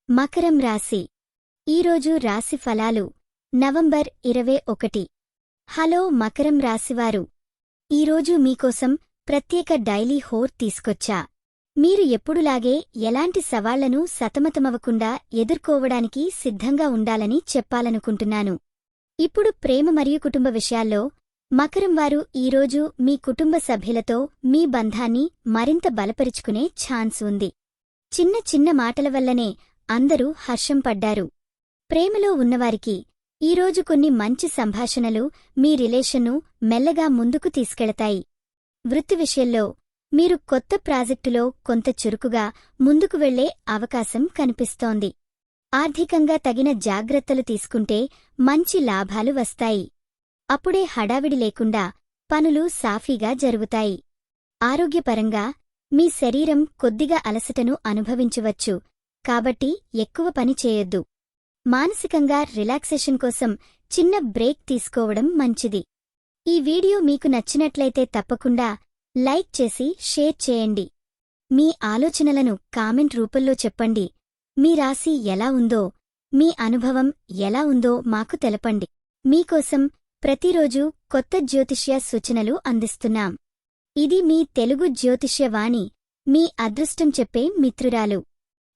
మకరం రాశి ఈరోజు రాశి ఫలాలు నవంబర్ 21. హలో మకరం రాశివారు, ఈరోజు మీకోసం ప్రత్యేక డైలీ హోర్ తీసుకొచ్చా. మీరు ఎప్పుడులాగే ఎలాంటి సవాళ్లను సతమతమవకుండా ఎదుర్కోవడానికి సిద్ధంగా ఉండాలని చెప్పాలనుకుంటున్నాను. ఇప్పుడు ప్రేమ మరియు కుటుంబ విషయాల్లో మకరం వారు ఈరోజు మీ కుటుంబ సభ్యులతో మీ బంధాన్ని మరింత బలపరుచుకునే ఛాన్స్ ఉంది. చిన్న చిన్న మాటల వల్లనే అందరూ హర్షం పడ్డారు. ప్రేమలో ఉన్నవారికి ఈరోజు కొన్ని మంచి సంభాషణలు మీ రిలేషన్ను మెల్లగా ముందుకు తీసుకెళతాయి. వృత్తి విషయంలో మీరు కొత్త ప్రాజెక్టులో కొంత చురుకుగా ముందుకు వెళ్లే అవకాశం కనిపిస్తోంది. ఆర్థికంగా తగిన జాగ్రత్తలు తీసుకుంటే మంచి లాభాలు వస్తాయి. అప్పుడే హడావిడి లేకుండా పనులు సాఫీగా జరుగుతాయి. ఆరోగ్యపరంగా మీ శరీరం కొద్దిగా అలసటను అనుభవించవచ్చు, కాబట్టి ఎక్కువ పని చేయొద్దు. మానసికంగా రిలాక్సేషన్ కోసం చిన్న బ్రేక్ తీసుకోవడం మంచిది. ఈ వీడియో మీకు నచ్చినట్లయితే తప్పకుండా లైక్ చేసి షేర్ చేయండి. మీ ఆలోచనలను కామెంట్ రూపంలో చెప్పండి. మీ రాశి ఎలా ఉందో, మీ అనుభవం ఎలా ఉందో మాకు తెలపండి. మీకోసం ప్రతిరోజు కొత్త జ్యోతిష్య సూచనలు అందిస్తున్నాం. ఇది మీ తెలుగు జ్యోతిష్య వాణి, మీ అదృష్టం చెప్పే మిత్రురాలు.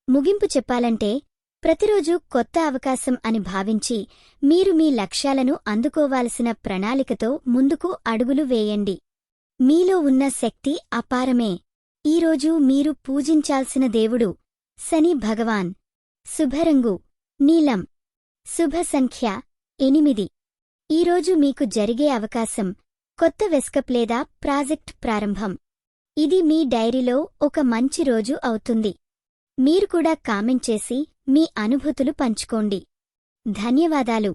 ముగింపు చెప్పాలంటే, ప్రతిరోజు కొత్త అవకాశం అని భావించి మీరు మీ లక్ష్యాలను అందుకోవాల్సిన ప్రణాళికతో ముందుకు అడుగులు వేయండి. మీలో ఉన్న శక్తి అపారమే. ఈరోజు మీరు పూజించాల్సిన దేవుడు శని భగవాన్. శుభరంగు నీలం. శుభ సంఖ్య 8. ఈరోజు మీకు జరిగే అవకాశం కొత్త వెస్కప్ లేదా ప్రాజెక్ట్ ప్రారంభం. ఇది మీ డైరీలో ఒక మంచి రోజు అవుతుంది. మీరు కూడా కామెంట్ చేసి మీ అనుభూతులు పంచుకోండి. ధన్యవాదాలు.